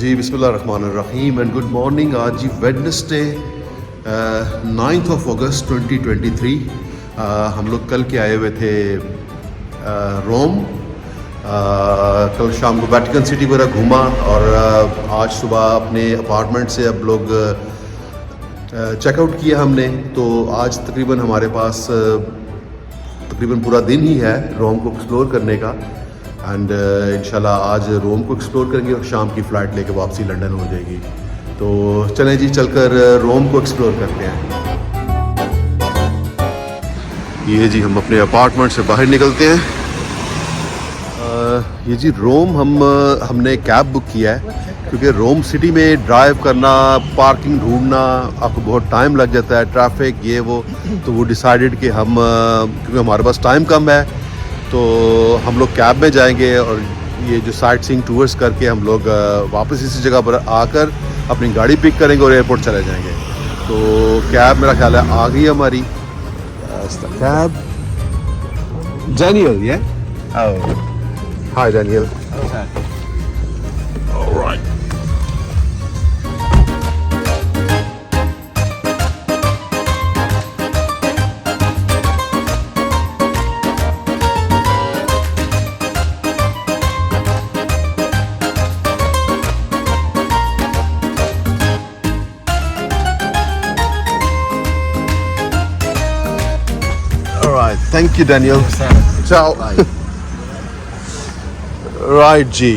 जी बिस्मिल्लाहिर्रहमानिर्रहीम and good morning. आज जी Wednesday 9th of August 2023। हम लोग कल के आए हुए थे रोम। कल शाम को वेटिकन सिटी वगैरह घूमा और आज सुबह अपने अपार्टमेंट से अब लोग चेकआउट किया हमने। तो आज तकरीबन हमारे पास तकरीबन पूरा दिन ही है रोम को एक्सप्लोर करने का एंड इंशाल्लाह आज रोम को एक्सप्लोर करेंगे और शाम की फ़्लाइट लेके वापसी लंदन हो जाएगी। तो चलें जी, चलकर रोम को एक्सप्लोर करते हैं। ये जी हम अपने अपार्टमेंट से बाहर निकलते हैं। ये जी रोम हमने कैब बुक किया है क्योंकि रोम सिटी में ड्राइव करना, पार्किंग ढूंढना आपको बहुत टाइम लग जाता है, ट्रैफिक ये वो। तो वो डिसाइडेड कि हम क्योंकि हमारे पास टाइम कम है तो हम लोग कैब में जाएंगे और ये जो साइट सीइंग टूर्स करके हम लोग वापस इसी जगह पर आकर अपनी गाड़ी पिक करेंगे और एयरपोर्ट चले जाएंगे। तो कैब मेरा ख्याल है आ गई हमारी। Cab Daniel, yeah? Oh. Hi Daniel. Okay. All right. Thank you Daniel. चाओ। राइट जी,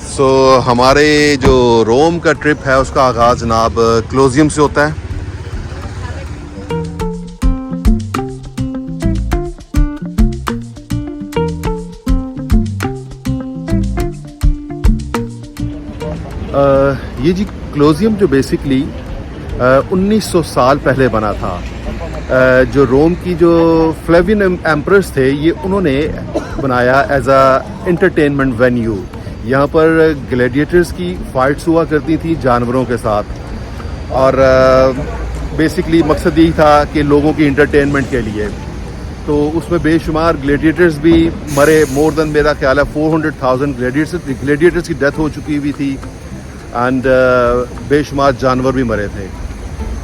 सो हमारे जो रोम का ट्रिप है उसका आगाज़ जनाब कोलोसियम से होता है। ये जी कोलोसियम जो बेसिकली 1900 साल पहले बना था। जो रोम की जो फ्लेवियन एम्परर्स थे ये उन्होंने बनाया एज अ एंटरटेनमेंट वेन्यू। यहाँ पर ग्लैडिएटर्स की फाइट्स हुआ करती थी जानवरों के साथ और बेसिकली मकसद यही था कि लोगों की एंटरटेनमेंट के लिए। तो उसमें बेशुमार ग्लैडिएटर्स भी मरे, मोर देन मेरा ख्याल है 400,000 ग्लैडिएटर्स की डेथ हो चुकी हुई थी एंड बेशुमार जानवर भी मरे थे।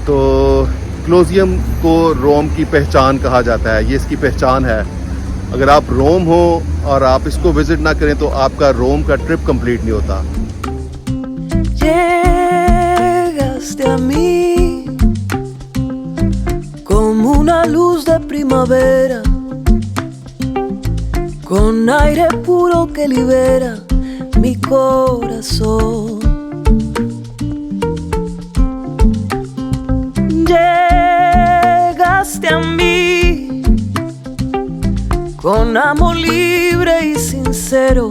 तो कोलोसियम को रोम की पहचान कहा जाता है, ये इसकी पहचान है। अगर आप रोम हो और आप इसको विजिट ना करें तो आपका रोम का ट्रिप कंप्लीट नहीं होता। Llegaste a mí como una luz de primavera, con aire puro que libera mi corazón. Llegaste a mí con amor libre y sincero.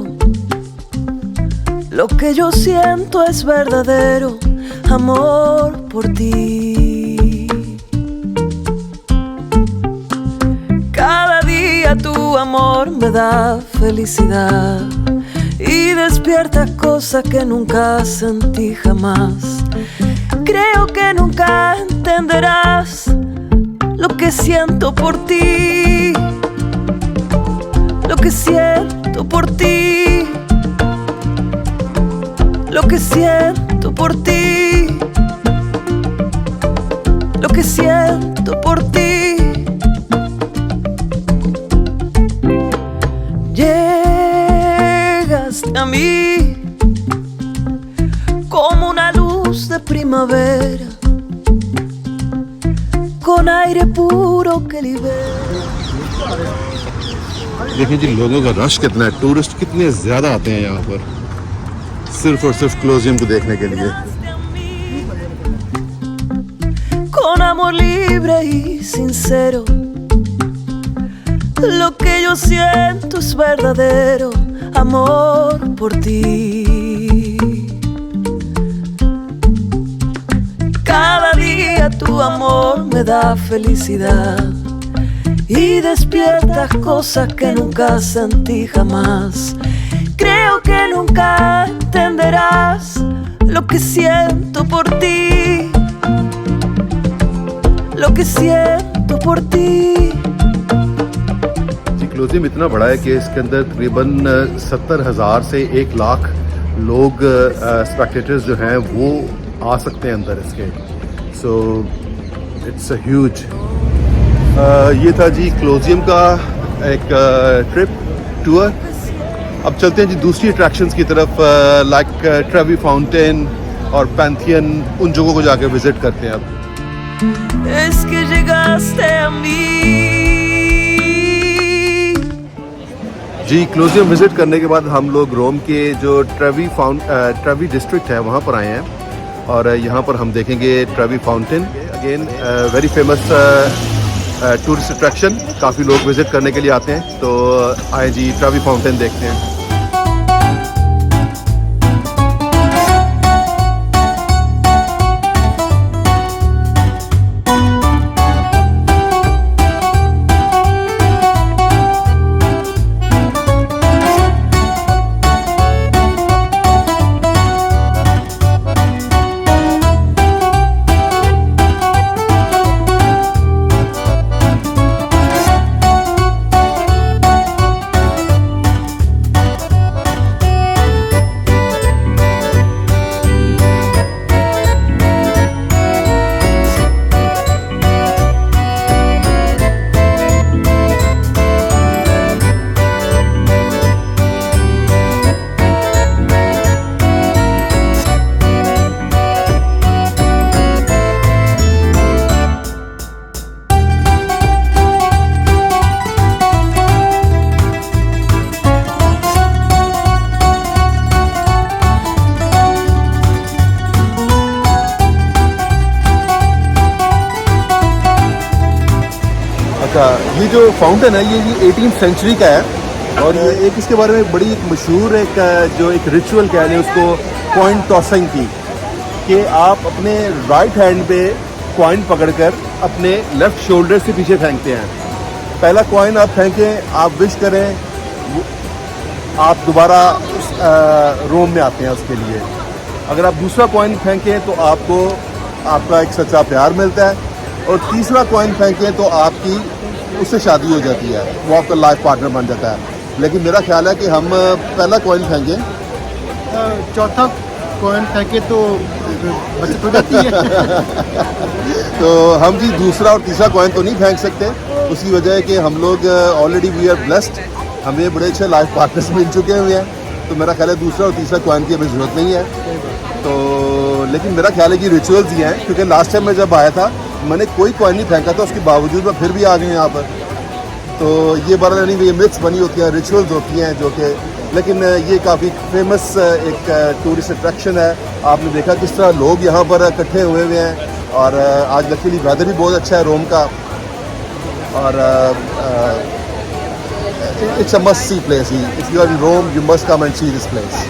Lo que yo siento es verdadero amor por ti. Cada día tu amor me da felicidad y despierta cosas que nunca sentí jamás. Creo que nunca entenderás lo que siento por ti, lo que siento por ti, lo que siento por ti, lo que siento por ti. Llegaste a mí como una luz de primavera, con aire puro que libera. देखिए जी लोगों का rush कितना है, tourist कितने ज़्यादा आते हैं यहाँ पर सिर्फ और सिर्फ कोलोसियम को देखने के लिए। Con amor libre y sincero, lo que yo siento es verdadero amor por ti. Cada día tu amor me da felicidad y despiertas cosas que nunca sentí jamás. Creo que nunca entenderás lo que siento por ti, lo que siento por ti. Colosseum इतना बड़ा है कि इसके अंदर तकरीबन 70,000 से 1 लाख लोग spectators जो हैं वो आ सकते हैं अंदर इसके। So it's a huge. ये था जी कोलोसियम का एक ट्रिप टूर। अब चलते हैं जी दूसरी अट्रैक्शंस की तरफ, लाइक ट्रेवी फाउंटेन और पैंथियन, उन जगहों को जाके विजिट करते हैं अब। Es que llegaste a mí. जी कोलोसियम विजिट करने के बाद हम लोग रोम के जो ट्रेवी डिस्ट्रिक्ट है वहाँ पर आए हैं और यहाँ पर हम देखेंगे Trevi fountain. Again very famous tourist attraction, काफ़ी लोग विजिट करने के लिए आते हैं। तो आए जी ट्रेवी फाउंटेन देखते हैं। ये जो फाउंटेन है ये 18th सेंचुरी का है और ये एक इसके बारे में बड़ी मशहूर एक जो एक रिचुअल कह लें उसको, कॉइन टॉसिंग की, कि आप अपने राइट हैंड पे कॉइन पकड़कर अपने लेफ्ट शोल्डर से पीछे फेंकते हैं। पहला कॉइन आप फेंकें, आप विश करें, आप दोबारा रोम में आते हैं उसके लिए। अगर आप दूसरा कॉइन फेंकें तो आपको आपका एक सच्चा प्यार मिलता है, और तीसरा कॉइन फेंकें तो आपकी उससे शादी हो जाती है, वो आपका लाइफ पार्टनर बन जाता है। लेकिन मेरा ख्याल है कि हम पहला कॉइन फेंकें, चौथा कॉइन फेंके तो बचत हो जाती है। तो हम जी दूसरा और तीसरा कॉइन तो नहीं फेंक सकते। उसकी वजह है कि हम लोग ऑलरेडी वी आर ब्लेस्ड, हमें बड़े अच्छे लाइफ पार्टनर्स मिल चुके हुए हैं। तो मेरा ख्याल है दूसरा और तीसरा कॉइन की हमें ज़रूरत नहीं है। तो लेकिन मेरा ख्याल है कि रिचुअल्स ही हैं, क्योंकि लास्ट टाइम मैं जब आया था मैंने कोई कॉइन नहीं फेंका था, उसके बावजूद मैं फिर भी आ गई यहाँ पर। तो ये बार नहीं, ये मिथ्स बनी होती हैं, रिचुअल्स होती हैं जो कि, लेकिन ये काफ़ी फेमस एक टूरिस्ट अट्रैक्शन है। आपने देखा किस तरह लोग यहाँ पर इकट्ठे हुए हैं, और आज लकीली वेदर भी बहुत अच्छा है रोम का, और it's a must see place. If you are in Rome you must come and see this place.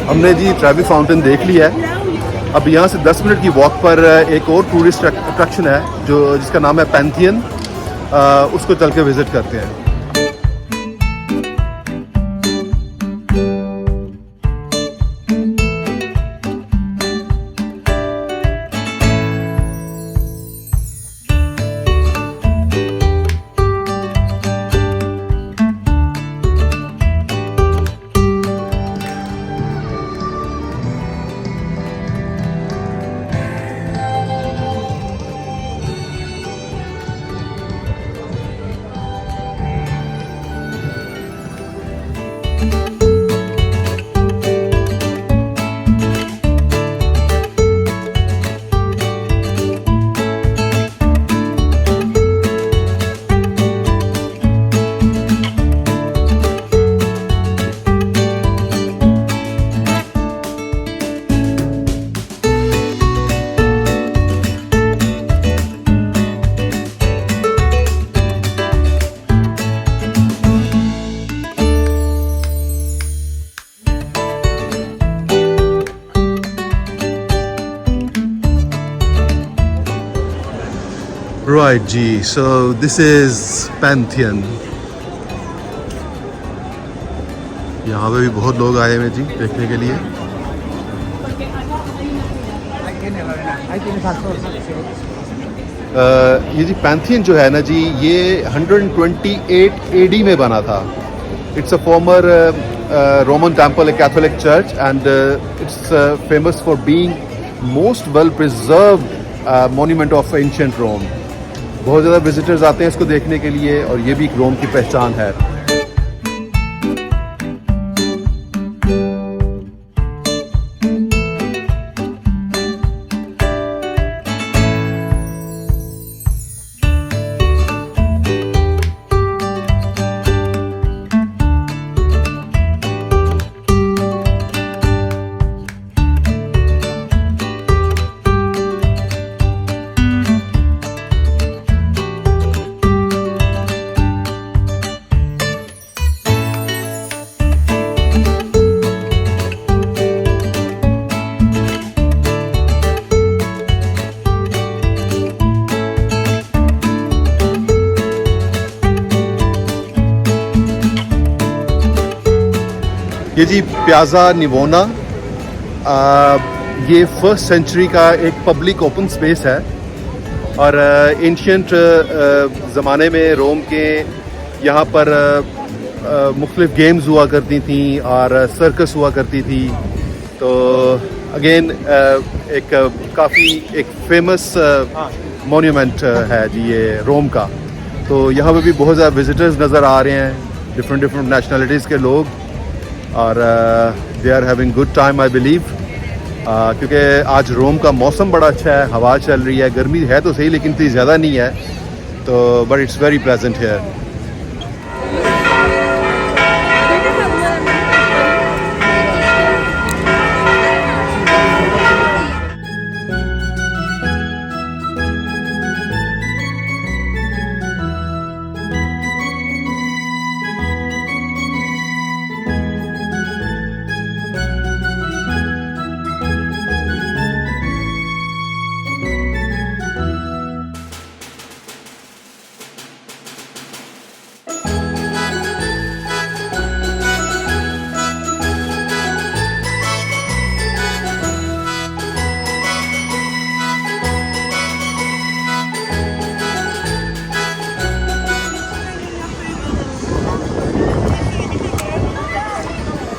हमने जी ट्रेवी फाउंटेन देख लिया है। अब यहाँ से 10 मिनट की वॉक पर एक और टूरिस्ट अट्रैक्शन है जो जिसका नाम है पैंथियन, उसको चल के विज़िट करते हैं। Right, G. So this is Pantheon. यहाँ पे भी बहुत लोग आए हुए जी देखने के लिए। ये जी पैंथियन जो है ना जी, ये 128 AD में बना था। It's a former Roman temple, a Catholic church, and it's famous for being most well preserved monument of ancient Rome. बहुत ज़्यादा विजिटर्स आते हैं इसको देखने के लिए, और ये भी एक रोम की पहचान है। ये जी प्याजा निवोना, ये फर्स्ट सेंचुरी का एक पब्लिक ओपन स्पेस है, और एंशियंट ज़माने में रोम के यहाँ पर मुख्तलिफ गेम्स हुआ करती थी और सर्कस हुआ करती थी। तो अगेन एक काफ़ी एक फेमस मॉन्यूमेंट है जी ये रोम का। तो यहाँ पे भी बहुत ज़्यादा विजिटर्स नज़र आ रहे हैं, डिफरेंट नेशनलिटीज़ के लोग, और they are having good time I believe, क्योंकि आज रोम का मौसम बड़ा अच्छा है, हवा चल रही है, गर्मी है तो सही लेकिन इतनी ज़्यादा नहीं है, तो but it's very pleasant here.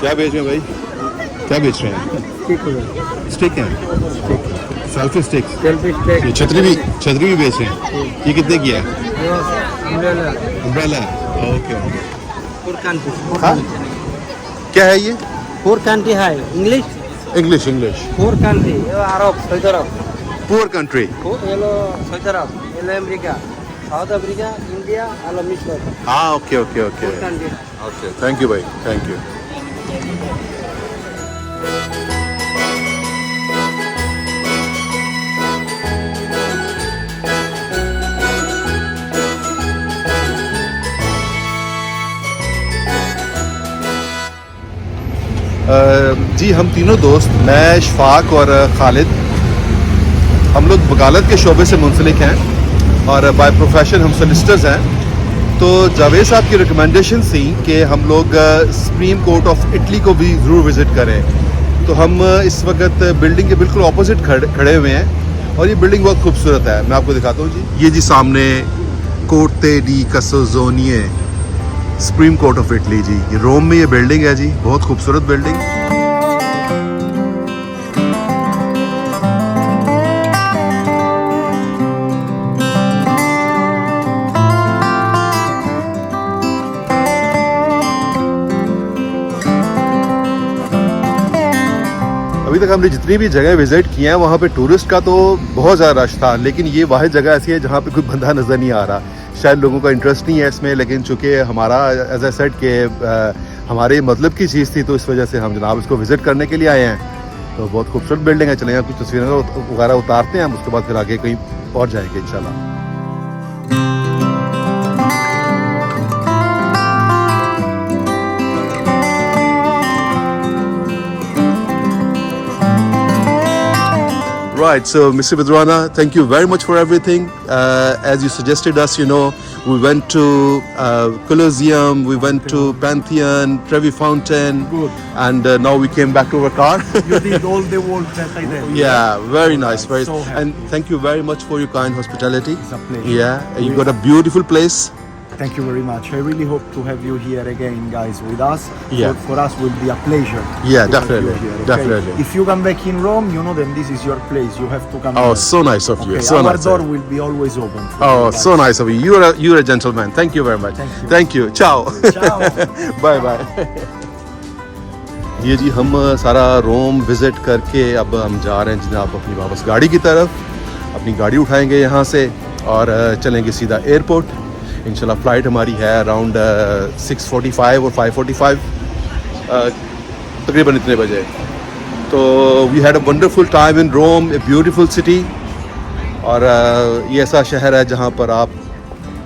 क्या बेच रहे हैं भाई, क्या बेच रहे हैं? स्टिक हैं, सेल्फी स्टिक्स। ये छतरी भी बेच रहे हैं। ये कितने की है? अम्ब्रेला। ओके। हाँ? क्या है ये? Poor country है English poor country Arab Saudi Arab poor country. ये लो Saudi Arab ये लो अमेरिका साउथ अफ्रीका इंडिया और मिस्र। हाँ okay okay okay Poor country okay, thank you भाई, थैंक यू। जी हम तीनों दोस्त, मैं, शफाक और खालिद, हम लोग वकालत के शोबे से मुंसलिक हैं और बाय प्रोफेशन हम सोलिसिटर्स हैं। तो जावेद साहब की रिकमेंडेशन थी कि हम लोग सुप्रीम कोर्ट ऑफ इटली को भी ज़रूर विज़िट करें। तो हम इस वक्त बिल्डिंग के बिल्कुल ऑपोजिट खड़े हुए हैं, और ये बिल्डिंग बहुत खूबसूरत है। मैं आपको दिखाता हूँ जी। ये जी सामने Corte di Cassazione, Supreme Court of Italy जी, ये रोम में ये बिल्डिंग है जी, बहुत खूबसूरत बिल्डिंग। अभी तक हमने जितनी भी जगह विजिट की हैं वहाँ पे टूरिस्ट का तो बहुत ज़्यादा रश था, लेकिन ये वाहिद जगह ऐसी है जहाँ पे कोई बंदा नज़र नहीं आ रहा। शायद लोगों का इंटरेस्ट नहीं है इसमें, लेकिन चूँकि हमारा एज ए सेट के हमारे मतलब की चीज़ थी, तो इस वजह से हम जनाब इसको विज़िट करने के लिए आए हैं। तो बहुत खूबसूरत बिल्डिंग है। चलें यहाँ कुछ तस्वीरें वगैरह उतारते हैं हम, उसके बाद फिर आगे कहीं और जाएंगे इंशाल्लाह। Right, so Mr. Vidwana, thank you very much for everything. As you suggested us, we went to Colosseum, we went to Pantheon, Trevi Fountain, Good. and now we came back to our car. You did all the work that I did. Yeah, very nice, very. So happy. And thank you very much for your kind hospitality. It's a pleasure. Yeah, you got a beautiful place. Thank you very much. I really hope to have you here again, guys, with us. Yeah. For us will be a pleasure. Yeah, to definitely, have you here, definitely. If you come back in Rome, then this is your place. You have to come. Oh, here. so nice of you. Okay, So our nice. door of you. will be always open. for Oh, you guys. so nice of you. You're a gentleman. Thank you very much. Thank you. Thank you. Ciao. Ciao. Bye bye. ये जी हम सारा रोम visit करके अब हम जा रहे हैं जनाब अपनी वापस गाड़ी की तरफ। अपनी गाड़ी उठाएंगे यहाँ से और चलेंगे सीधा एयरपोर्ट। इंशाल्लाह फ़्लाइट हमारी है अराउंड 6:45 और 5:45 तकरीबन इतने बजे। तो we had a wonderful time in Rome, a beautiful city. और ये ऐसा शहर है जहाँ पर आप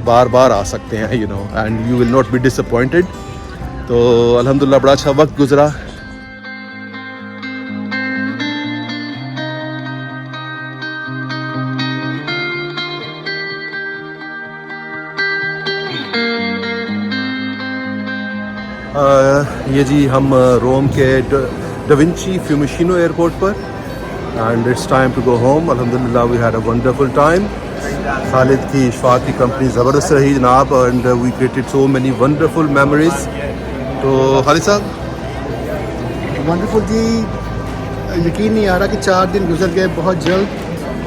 बार बार आ सकते हैं and you will not be disappointed. तो अल्हम्दुलिल्लाह बड़ा अच्छा वक्त गुजरा। ये जी हम रोम के डविंची फ्यूमिशिनो एयरपोर्ट पर and it's time to go home. अल्हम्दुलिल्लाह we had a wonderful time. Khalid की इशफाक की कंपनी ज़बरदस्त रही जनाब and we created so many wonderful memories. तो खालिद साहब वंडरफुल जी, यकीन नहीं आ रहा कि 4 दिन गुजर गए बहुत जल्द।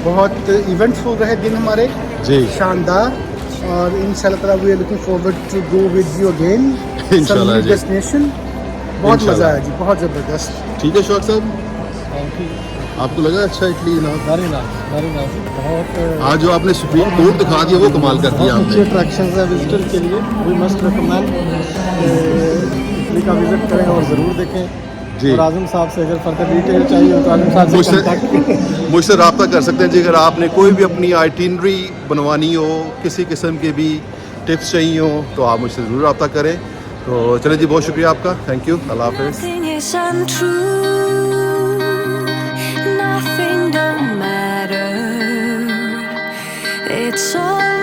बहुत इवेंट्सफुल रहे दिन हमारे, जी शानदार। और इंशाल्लाह ताला we are looking forward to go with you again इंशाल्लाह जी। डेस्टिनेशन। बहुत मज़ा इंशाल्लाह। आया जी, बहुत ज़बरदस्त। ठीक है शौक साहब, आपको लगा अच्छा इटली जनाब? वेरी नाइस बहुत। आज जो आपने सुप्रीम कोर्ट दिखा दिया वो कमाल कर दिया अच्छी आपने। अट्रैक्शंस है विजिटर के लिए। वी मस्ट रिकमेंड इटली का विजिट करें और ज़रूर देखें। जी। और आज़म साहब से अगर फर्दर डिटेल चाहिए हो तो आज़म साहब से मुझसे कॉन्टैक्ट करें। मुझसे रब्ता कर सकते हैं जी। अगर आपने कोई भी अपनी आइटिनरी बनवानी हो, किसी किस्म के भी टिप्स चाहिए हो तो आप मुझसे ज़रूर रब्ता करें। तो चलें जी, बहुत शुक्रिया आपका। Thank you. अल्लाह हाफ़िज़। Nothing is untrue, nothing don't matter. It's all